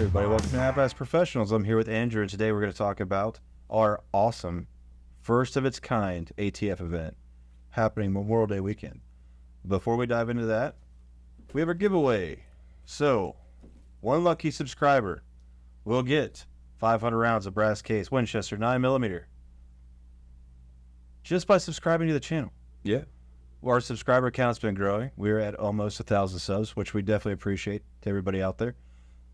Everybody, welcome to Half-Ass Professionals. I'm here with Andrew, and today we're going to talk about our awesome, first of its kind ATF event happening Memorial Day weekend. Before we dive into that, we have our giveaway. So, one lucky subscriber will get 500 rounds of brass case Winchester 9mm just by subscribing to the channel. Yeah. Our subscriber count's been growing. We're at almost 1,000 subs, which we definitely appreciate to everybody out there.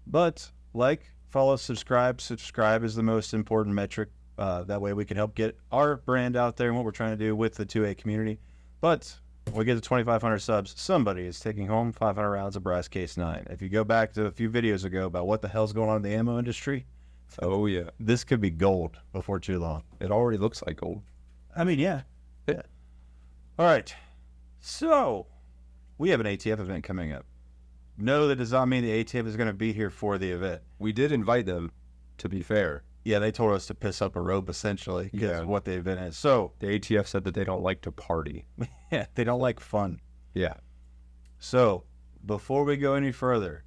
But like, follow, subscribe. Subscribe is the most important metric. That way we can help get our brand out there and what we're trying to do with the 2A community. But when we get to 2,500 subs, somebody is taking home 500 rounds of brass case 9. If you go back to a few videos ago about what the hell's going on in the ammo industry, Oh, yeah. this could be gold before too long. It already looks like gold. I mean, yeah. Yeah. All right. So, we have an ATF event coming up. No, that does not mean the ATF is going to be here for the event. We did invite them, to be fair. Yeah, they told us to piss up a rope, essentially, because Yeah. of what the event is. So, The ATF said that they don't like to party. yeah, they don't like fun. Yeah. So, before we go any further,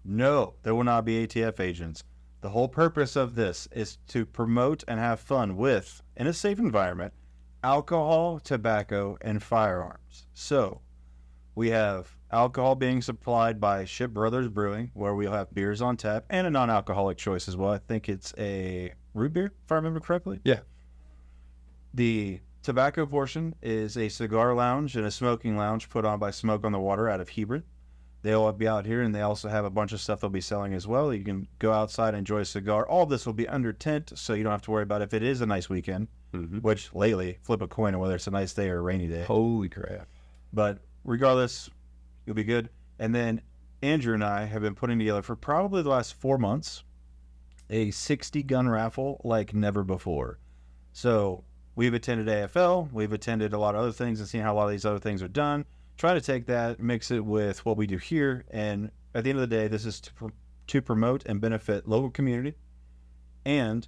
no, there will not be ATF agents. The whole purpose of this is to promote and have fun with, in a safe environment, alcohol, tobacco, and firearms. So, we have alcohol being supplied by Ship Brothers Brewing, where we'll have beers on tap, and a non-alcoholic choice as well. I think it's a root beer, if I remember correctly. Yeah. The tobacco portion is a cigar lounge and a smoking lounge put on by Smoke on the Water out of Hebron. They'll be out here, and they also have a bunch of stuff they'll be selling as well. You can go outside and enjoy a cigar. All of this will be under tent, so you don't have to worry about if it is a nice weekend, which lately, flip a coin on whether it's a nice day or a rainy day. Holy crap. But regardless, you'll be good. And then Andrew and I have been putting together for probably the last 4 months a 60-gun raffle like never before. So we've attended AFL, we've attended a lot of other things and seen how a lot of these other things are done. Try to take that, mix it with what we do here, and at the end of the day, this is to promote and benefit local community and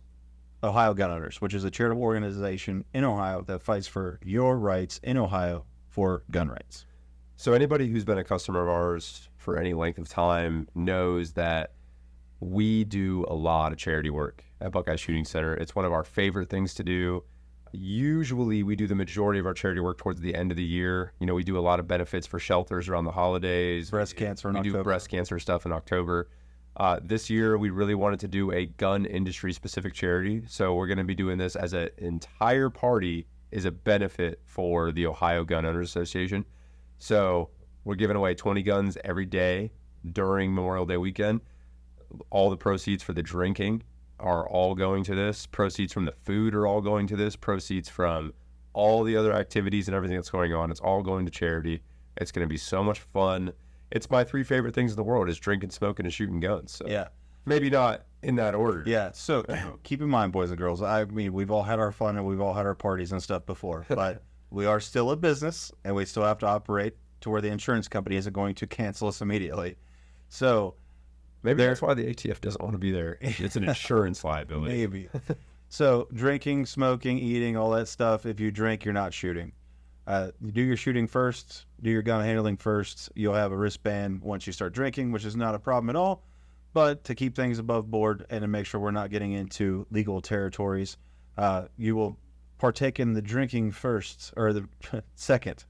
Ohio Gun Owners, which is a charitable organization in Ohio that fights for your rights in Ohio for gun rights. So anybody who's been a customer of ours for any length of time knows that we do a lot of charity work at Buckeye Shooting Center. It's one of our favorite things to do. Usually we do the majority of our charity work towards the end of the year. You know, we do a lot of benefits for shelters around the holidays. Breast cancer in October. We do breast cancer stuff in October. This year we really wanted to do a gun industry specific charity. So we're going to be doing this as an entire party is a benefit for the Ohio Gun Owners Association. So we're giving away 20 guns every day during Memorial Day weekend. All the proceeds for the drinking are all going to this. Proceeds from the food are all going to this. Proceeds from all the other activities and everything that's going on, it's all going to charity. It's going to be so much fun. It's my 3 favorite things in the world is drinking, smoking, and shooting guns. So Yeah. maybe not in that order. Yeah. So keep in mind, boys and girls, I mean, we've all had our fun and we've all had our parties and stuff before, but we are still a business and we still have to operate to where the insurance company isn't going to cancel us immediately. So Maybe that's why the ATF doesn't want to be there. It's an insurance liability. maybe. So drinking, smoking, eating, all that stuff. If you drink, you're not shooting. You do your shooting first, do your gun handling first. You'll have a wristband once you start drinking, which is not a problem at all. But to keep things above board and to make sure we're not getting into legal territories, you will partake in the drinking first, or the second.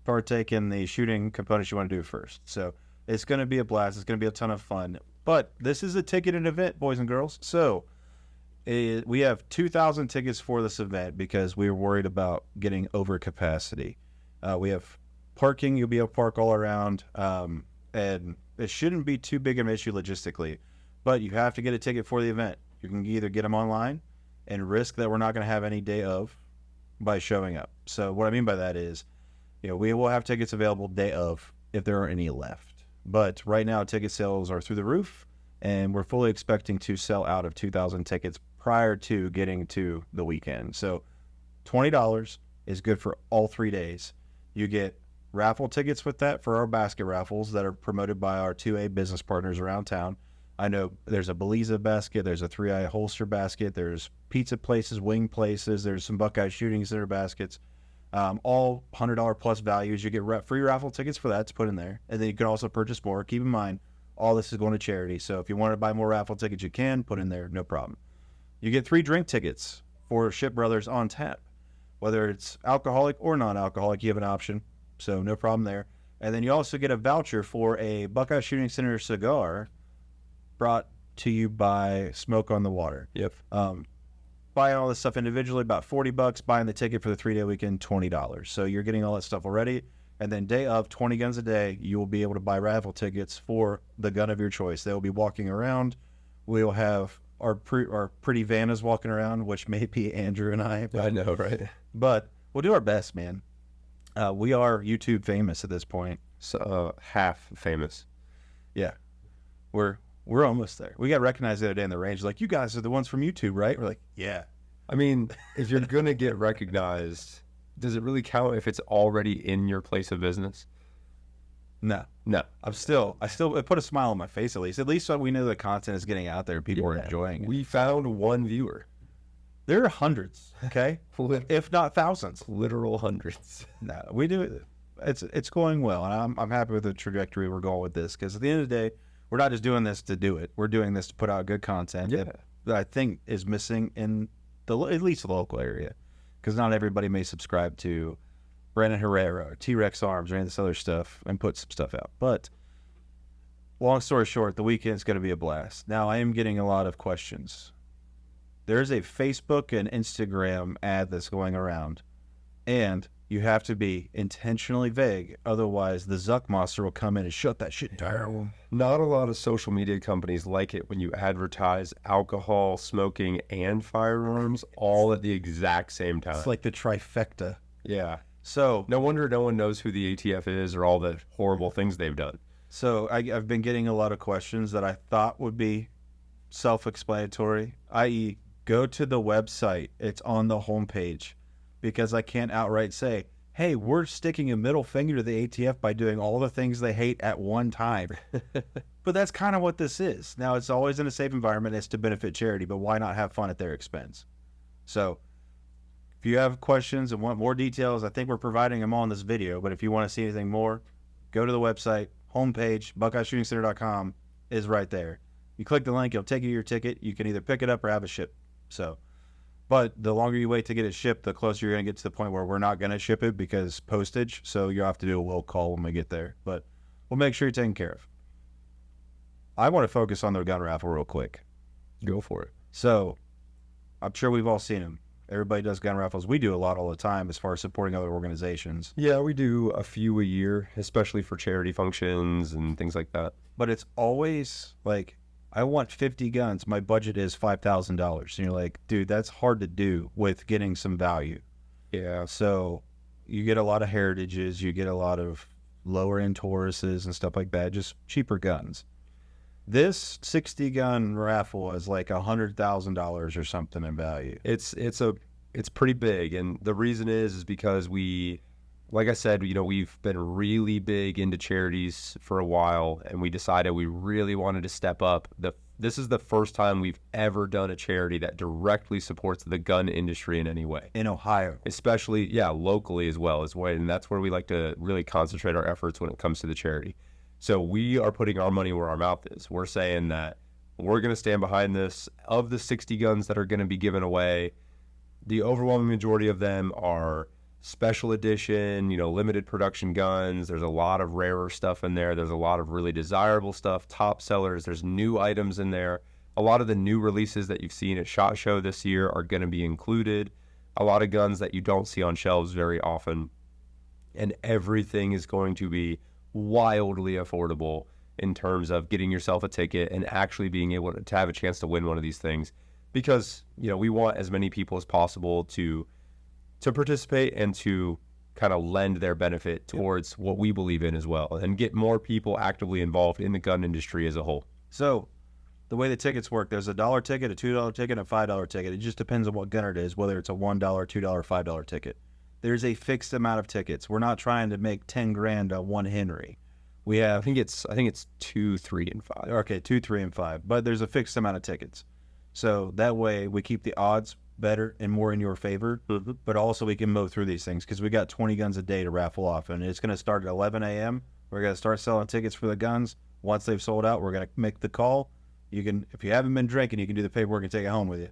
Partake in the shooting components you want to do first. So it's going to be a blast. It's going to be a ton of fun. But this is a ticketed event, boys and girls. So we have 2,000 tickets for this event because we were worried about getting over capacity. We have parking. You'll be able to park all around. And it shouldn't be too big of an issue logistically. But you have to get a ticket for the event. You can either get them online and risk that we're not going to have any day of by showing up. So what I mean by that is, we will have tickets available day of if there are any left. But right now, ticket sales are through the roof, and we're fully expecting to sell out of 2,000 tickets prior to getting to the weekend. So $20 is good for all 3 days. You get raffle tickets with that for our basket raffles that are promoted by our 2A business partners around town. I know there's a Beliza basket, there's a 3i holster basket, there's pizza places, wing places, there's some Buckeye Shooting Center baskets. All $100 plus values. You get free raffle tickets for that to put in there. And then you can also purchase more. Keep in mind, All this is going to charity. So if you want to buy more raffle tickets, you can put in there, no problem. You get 3 drink tickets for Ship Brothers on tap. Whether it's alcoholic or non-alcoholic, you have an option. So no problem there. And then you also get a voucher for a Buckeye Shooting Center cigar brought to you by Smoke on the Water. Yep. Buying all this stuff individually, about $40. Buying the ticket for the 3-day weekend, $20. So you're getting all that stuff already. And then day of, 20 guns a day, you will be able to buy raffle tickets for the gun of your choice. They will be walking around. We will have our pretty Vannas walking around, which may be Andrew and I. I know, right? But we'll do our best, man. We are YouTube famous at this point. So half famous. Yeah, we're almost there. We got recognized the other day in the range. Like, you guys are the ones from YouTube, right? We're like, yeah. I mean, if you're gonna get recognized, does it really count if it's already in your place of business? No. I still it put a smile on my face at least. At least so we know the content is getting out there. People are enjoying it. We found one viewer. There are hundreds, okay? If not thousands. Literal hundreds. No, we do it. It's going well, and I'm happy with the trajectory we're going with this, because at the end of the day, we're not just doing this to do it. We're doing this to put out good content that I think is missing in at least the local area, because not everybody may subscribe to Brandon Herrera or T-Rex Arms or any of this other stuff and put some stuff out. But long story short, the weekend's going to be a blast. Now, I am getting a lot of questions. There's a Facebook and Instagram ad that's going around, and you have to be intentionally vague. Otherwise, the Zuck monster will come in and shut that shit down. Not a lot of social media companies like it when you advertise alcohol, smoking, and firearms all at the exact same time. It's like the trifecta. Yeah. So no wonder no one knows who the ATF is or all the horrible things they've done. So I've been getting a lot of questions that I thought would be self-explanatory, i.e., go to the website. It's on the homepage, because I can't outright say, hey, we're sticking a middle finger to the ATF by doing all the things they hate at one time. But that's kind of what this is. Now, it's always in a safe environment. It's to benefit charity, but why not have fun at their expense? So if you have questions and want more details, I think we're providing them all in this video. But if you want to see anything more, go to the website, homepage, BuckeyeShootingCenter.com is right there. You click the link, it'll take you to your ticket. You can either pick it up or have it shipped. So, but the longer you wait to get it shipped, the closer you're going to get to the point where we're not going to ship it because postage. So you'll have to do a will call when we get there. But we'll make sure you're taken care of. I want to focus on the gun raffle real quick. Go for it. So I'm sure we've all seen them. Everybody does gun raffles. We do a lot all the time as far as supporting other organizations. Yeah, we do a few a year, especially for charity functions and things like that. But it's always like, I want 50 guns. My budget is $5,000. And you're like, dude, that's hard to do with getting some value. Yeah. So you get a lot of heritages. You get a lot of lower end Tauruses and stuff like that. Just cheaper guns. This 60 gun raffle is like $100,000 or something in value. It's pretty big, and the reason is because we, like I said, we've been really big into charities for a while, and we decided we really wanted to step up. This is the first time we've ever done a charity that directly supports the gun industry in any way. In Ohio. Especially, locally as well, and that's where we like to really concentrate our efforts when it comes to the charity. So we are putting our money where our mouth is. We're saying that we're going to stand behind this. Of the 60 guns that are going to be given away, the overwhelming majority of them are special edition, limited production guns. There's a lot of rarer stuff in there. There's a lot of really desirable stuff, top sellers. There's new items in there. A lot of the new releases that you've seen at SHOT Show this year are going to be included. A lot of guns that you don't see on shelves very often. And everything is going to be wildly affordable in terms of getting yourself a ticket and actually being able to have a chance to win one of these things, because we want as many people as possible to participate and to kind of lend their benefit towards what we believe in as well, and get more people actively involved in the gun industry as a whole. So the way the tickets work, there's a $1 ticket, a $2 ticket, and a $5 ticket. It just depends on what gunner it is, whether it's a $1, $2, $5 ticket. There's a fixed amount of tickets. We're not trying to make 10 grand on one Henry. We have, I think it's 2, 3, and 5. Okay, 2, 3, and 5. But there's a fixed amount of tickets. So that way we keep the odds better and more in your favor. Mm-hmm. But also we can mow through these things, because we got 20 guns a day to raffle off. And it's going to start at 11 a.m. We're going to start selling tickets for the guns Once they've sold out, we're going to make the call. You can, if you haven't been drinking, you can do the paperwork and take it home with you.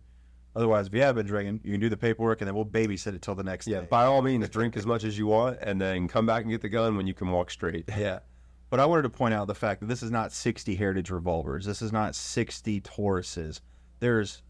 Otherwise, if you have been drinking, you can do the paperwork and then we'll babysit it till the next day. By all means, drink as much as you want and then come back and get the gun when you can walk straight. Yeah. But I wanted to point out the fact that this is not 60 Heritage revolvers. This is not 60 Tauruses. There's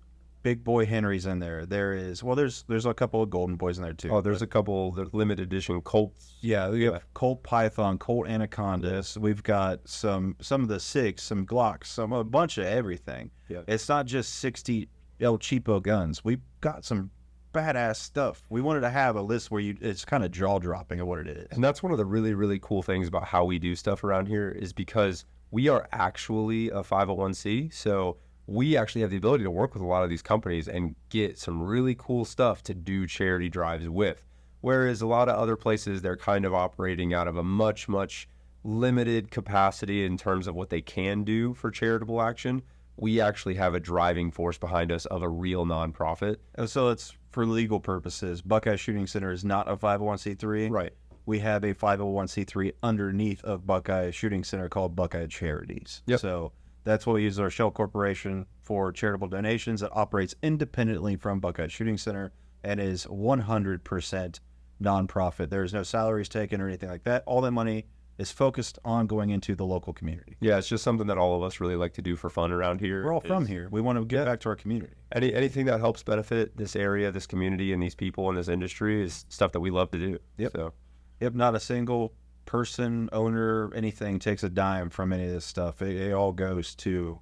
big boy Henrys in there. There's a couple of Golden Boys in there too. Oh, there's a couple the limited edition Colts. Yeah, we have Colt Python, Colt Anacondas. We've got some of the SIGs, some Glocks, a bunch of everything. Yeah. It's not just 60 El Cheapo guns. We've got some badass stuff. We wanted to have a list where it's kind of jaw-dropping of what it is. And that's one of the really, really cool things about how we do stuff around here is because we are actually a 501c. So we actually have the ability to work with a lot of these companies and get some really cool stuff to do charity drives with. Whereas a lot of other places, they're kind of operating out of a much, much limited capacity in terms of what they can do for charitable action. We actually have a driving force behind us of a real nonprofit. So it's for legal purposes. Buckeye Shooting Center is not a 501c3. Right. We have a 501c3 underneath of Buckeye Shooting Center called Buckeye Charities. Yep. So that's what we use our shell corporation for charitable donations. That operates independently from Buckeye Shooting Center and is 100% nonprofit. There's no salaries taken or anything like that. All that money is focused on going into the local community. Yeah, it's just something that all of us really like to do for fun around here. We're all from here. We want to get back to our community. Anything that helps benefit this area, this community, and these people in this industry is stuff that we love to do. Yep. So, not a single person, owner, anything takes a dime from any of this stuff. It all goes to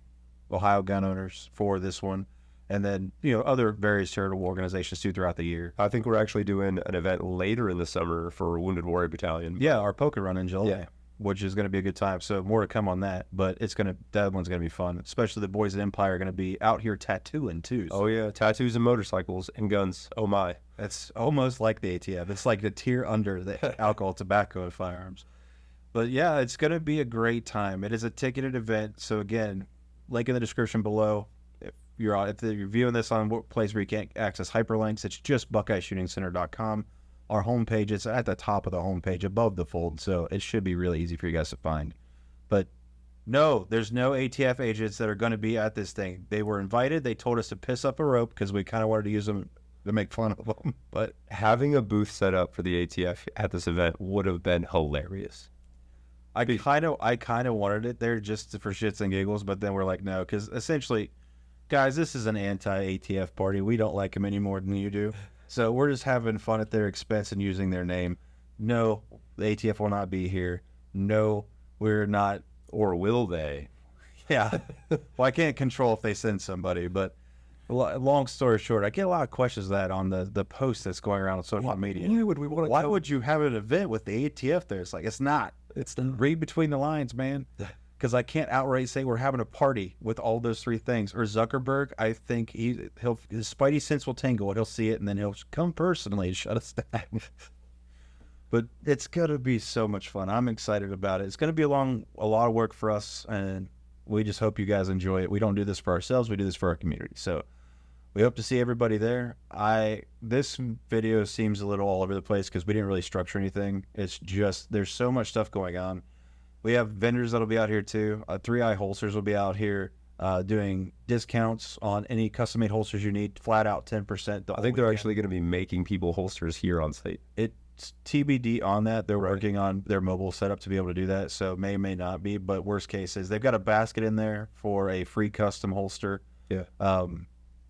Ohio gun owners for this one. And then, other various charitable organizations too throughout the year. I think we're actually doing an event later in the summer for Wounded Warrior Battalion. Yeah, our poker run in July, Yeah. which is going to be a good time. So more to come on that, but that one's going to be fun. Especially the boys at Empire are going to be out here tattooing too. Oh yeah, tattoos and motorcycles and guns. Oh my. That's almost like the ATF. It's like the tier under the alcohol, tobacco, and firearms. But yeah, it's going to be a great time. It is a ticketed event. So again, link in the description below. If you're viewing this on a place where you can't access hyperlinks, it's just BuckeyeShootingCenter.com. Our homepage is at the top of the homepage above the fold, so it should be really easy for you guys to find. But no, there's no ATF agents that are going to be at this thing. They were invited. They told us to piss up a rope because we kind of wanted to use them to make fun of them. But having a booth set up for the ATF at this event would have been hilarious. I kind of wanted it there just for shits and giggles, but then we're like, no, because essentially, guys, this is an anti-ATF party. We don't like them any more than you do. So we're just having fun at their expense and using their name. No, the ATF will not be here. No, we're not. Or will they? Yeah. Well, I can't control if they send somebody, but long story short, I get a lot of questions of that on the post that's going around on social media. Why would we want to? Why would you have an event with the ATF there? It's like, it's not. Read between the lines, man. Because I can't outright say we're having a party with all those three things. Or Zuckerberg, I think his spidey sense will tingle and he'll see it and then he'll come personally and shut us down. But it's going to be so much fun. I'm excited about it. It's going to be a lot of work for us, and we just hope you guys enjoy it. We don't do this for ourselves. We do this for our community. So we hope to see everybody there. This video seems a little all over the place because we didn't really structure anything. It's just there's so much stuff going on. We have vendors that'll be out here too. 3i Holsters will be out here doing discounts on any custom-made holsters you need, flat out 10%. I think they're actually going to be making people holsters here on site. It's TBD on that. They're working on their mobile setup to be able to do that, so may not be. But worst case is they've got a basket in there for a free custom holster. Yeah.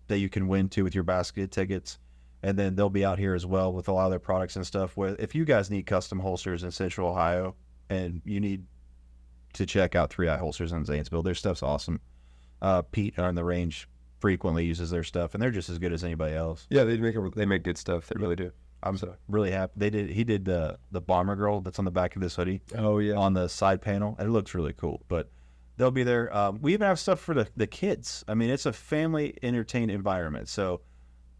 That you can win too with your basket tickets. And then they'll be out here as well with a lot of their products and stuff. If you guys need custom holsters in Central Ohio and you need to check out 3i Holsters in Zanesville, their stuff's awesome. Pete on the range frequently uses their stuff, and they're just as good as anybody else. Yeah, they make good stuff. They really do. I'm so really happy. He did the bomber girl that's on the back of this hoodie. Oh yeah, on the side panel, and it looks really cool. But they'll be there. We even have stuff for the kids. I mean, it's a family entertained environment. So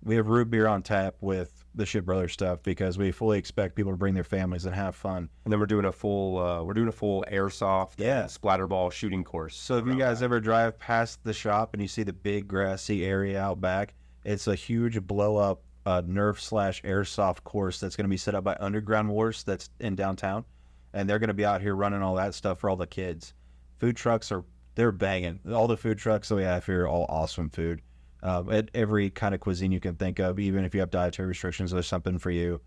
we have root beer on tap with the Shit Brothers stuff because we fully expect people to bring their families and have fun. And then we're doing a full airsoft, splatterball shooting course. So if you guys ever drive past the shop and you see the big grassy area out back, it's a huge blow up Nerf/airsoft course that's going to be set up by Underground Wars that's in downtown, and they're going to be out here running all that stuff for all the kids. Food trucks they're banging. All the food trucks that we have here are all awesome food. At every kind of cuisine you can think of, even if you have dietary restrictions, there's something for you.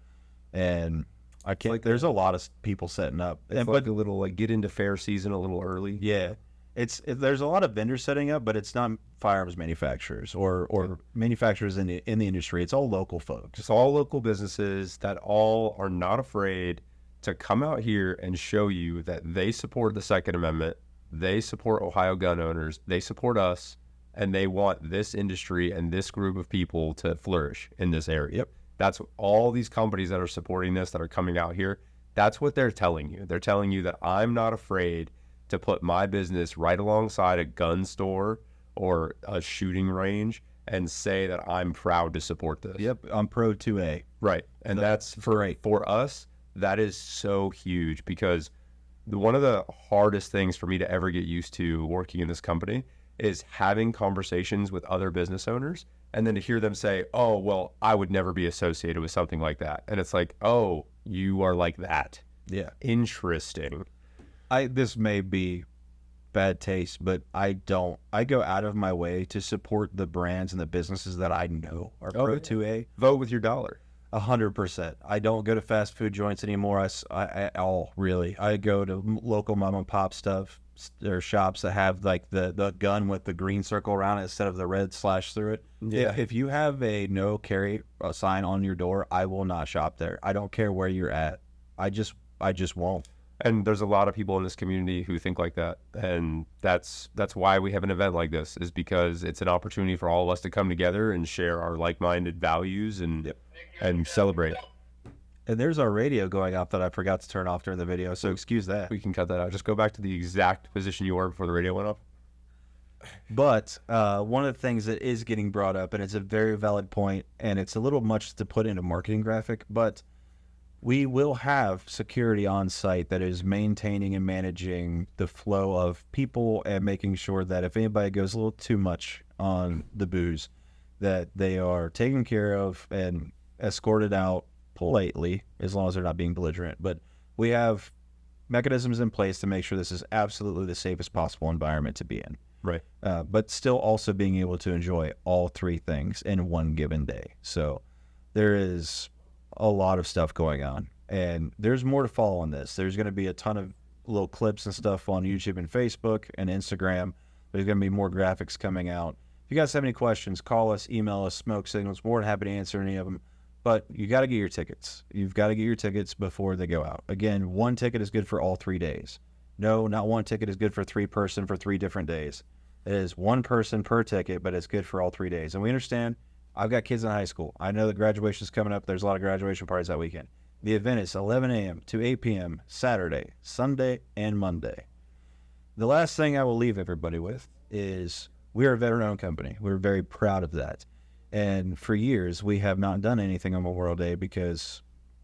And I can't. like there's a lot of people setting up, It's like a little like get into fair season a little early. yeah, there's a lot of vendors setting up, but it's not firearms manufacturers or manufacturers in the industry. It's all local folks. Just all local businesses that all are not afraid to come out here and show you that they support the Second Amendment, they support Ohio gun owners, they support us, and they want this industry and this group of people to flourish in this area. Yep. That's all these companies that are supporting this, that are coming out here. That's what they're telling you. They're telling you that I'm not afraid to put my business right alongside a gun store or a shooting range and say that I'm proud to support this. Yep, I'm pro 2A. Right. And that's for us, that is so huge, because one of the hardest things for me to ever get used to working in this company is having conversations with other business owners and then to hear them say, oh, well, I would never be associated with something like that. And it's like, oh, you are like that. Yeah. Interesting. This may be bad taste, but I go out of my way to support the brands and the businesses that I know are pro 2A. Vote with your dollar. 100%. I don't go to fast food joints anymore. I go to local mom and pop stuff. There are shops that have like the gun with the green circle around it instead of the red slash through it. Yeah. If you have a no carry sign on your door, I will not shop there. I don't care where you're at. I just won't. And there's a lot of people in this community who think like that. And that's why we have an event like this, is because it's an opportunity for all of us to come together and share our like-minded values and celebrate. And there's our radio going off that I forgot to turn off during the video, so excuse that. We can cut that out. Just go back to the exact position you were before the radio went off. But one of the things that is getting brought up, and it's a very valid point, and it's a little much to put in a marketing graphic, but we will have security on site that is maintaining and managing the flow of people and making sure that if anybody goes a little too much on the booze, that they are taken care of and escorted out politely, as long as they're not being belligerent. But we have mechanisms in place to make sure this is absolutely the safest possible environment to be in. Right. But still also being able to enjoy all three things in one given day. So there is a lot of stuff going on, and there's more to follow on this. There's going to be a ton of little clips and stuff on YouTube and Facebook and Instagram. There's going to be more graphics coming out. If you guys have any questions, call us, email us, smoke signals. More than happy to answer any of them. But you got to get your tickets. You've got to get your tickets before they go out. Again, one ticket is good for all 3 days. No, not one ticket is good for three-person for 3 different days. It is one person per ticket, but it's good for all 3 days. And we understand, I've got kids in high school. I know that graduation is coming up. There's a lot of graduation parties that weekend. The event is 11 a.m. to 8 p.m. Saturday, Sunday, and Monday. The last thing I will leave everybody with is we are a veteran-owned company. We're very proud of that. And for years, we have not done anything on Memorial Day because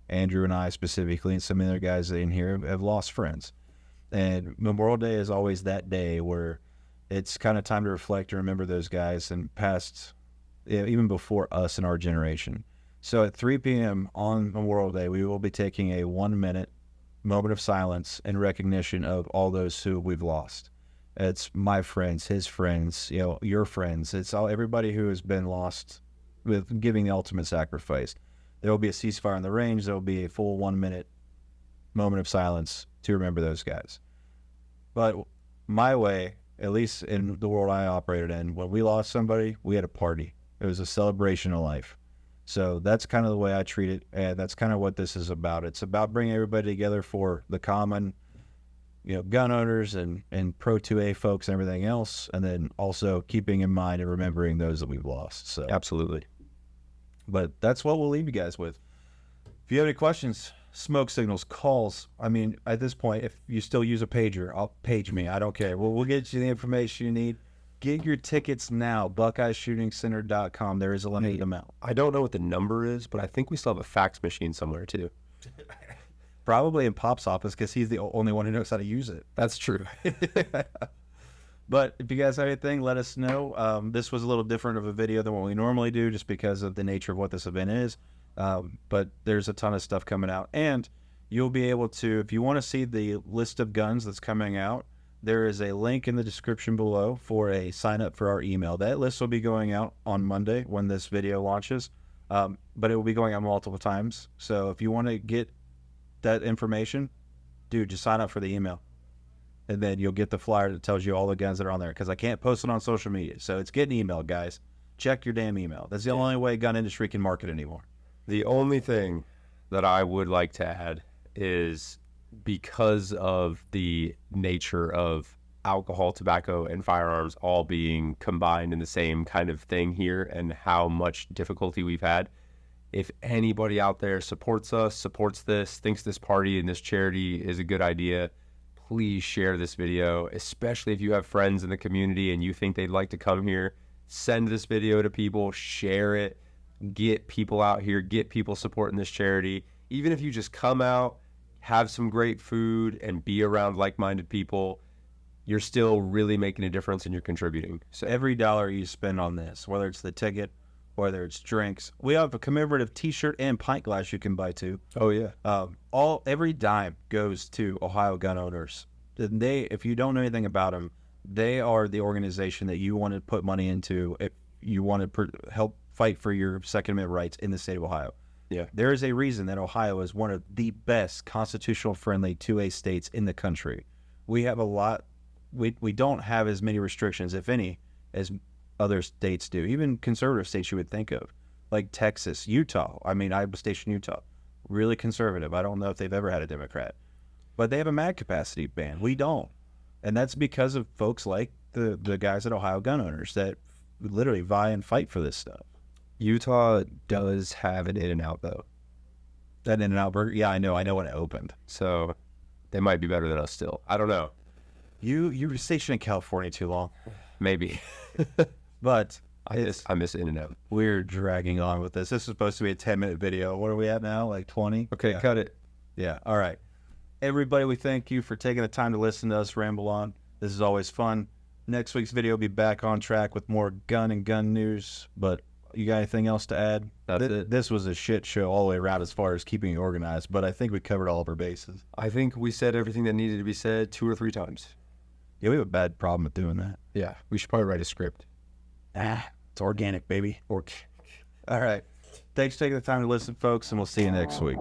Andrew and I specifically, and some other guys in here, have lost friends. And Memorial Day is always that day where it's kind of time to reflect and remember those guys and past, even before us and our generation. So at 3 p.m. on Memorial Day, we will be taking a 1-minute moment of silence in recognition of all those who we've lost. It's my friends, his friends, your friends. It's all everybody who has been lost with giving the ultimate sacrifice. There will be a ceasefire on the range. There will be a full 1-minute moment of silence to remember those guys. But my way, at least in the world I operated in, when we lost somebody, we had a party. It was a celebration of life. So that's kind of the way I treat it, and that's kind of what this is about. It's about bringing everybody together for the common, gun owners and Pro 2A folks and everything else, and then also keeping in mind and remembering those that we've lost. So Absolutely. But that's what we'll leave you guys with. If you have any questions, smoke signals, calls, at this point, if you still use a pager, I'll page me. I don't care. We'll get you the information you need. Get your tickets now, BuckeyesShootingCenter.com. There is a limited amount. I don't know what the number is, but I think we still have a fax machine somewhere too. Probably in Pop's office because he's the only one who knows how to use it. That's true. But if you guys have anything, let us know. This was a little different of a video than what we normally do just because of the nature of what this event is. But there's a ton of stuff coming out. And you'll be able to, if you want to see the list of guns that's coming out, there is a link in the description below for a sign up for our email. That list will be going out on Monday when this video launches, but it will be going out multiple times. So if you want to get that information, dude, just sign up for the email. And then you'll get the flyer that tells you all the guns that are on there, because I can't post it on social media. So it's getting emailed, guys. Check your damn email. That's the only way gun industry can market anymore. The only thing that I would like to add is, because of the nature of alcohol, tobacco, and firearms all being combined in the same kind of thing here, and how much difficulty we've had, if anybody out there supports us, supports this, thinks this party and this charity is a good idea, please share this video, especially if you have friends in the community and you think they'd like to come here. Send this video to people, share it, get people out here, get people supporting this charity. Even if you just come out, have some great food, and be around like-minded people, you're still really making a difference and you're contributing. So every dollar you spend on this, whether it's the ticket, whether it's drinks, we have a commemorative T-shirt and pint glass you can buy too. Oh yeah. Every dime goes to Ohio gun owners. And they, if you don't know anything about them, they are the organization that you want to put money into if you want to help fight for your Second Amendment rights in the state of Ohio. Yeah. There is a reason that Ohio is one of the best constitutional friendly 2A states in the country. We have a lot, we don't have as many restrictions, if any, as other states do. Even conservative states you would think of, like Texas, Utah. I mean, I was stationed in Utah. Really conservative. I don't know if they've ever had a Democrat. But they have a mag capacity ban. We don't. And that's because of folks like the guys at Ohio Gun Owners that literally vie and fight for this stuff. Utah does have an In-N-Out though. That In-N-Out burger? Yeah, I know when it opened. So they might be better than us still. I don't know. You were stationed in California too long. Maybe. But I miss In-N-Out. We're dragging on with this. This is supposed to be a 10-minute video. What are we at now? Like 20? Okay, Yeah. cut it. Yeah, all right. Everybody, we thank you for taking the time to listen to us ramble on. This is always fun. Next week's video will be back on track with more gun and gun news. But you got anything else to add? That's it. This was a shit show all the way around as far as keeping you organized, but I think we covered all of our bases. I think we said everything that needed to be said 2 or 3 times. Yeah, we have a bad problem with doing that. Yeah, we should probably write a script. It's organic, baby. Or All right. Thanks for taking the time to listen, folks, and we'll see you next week.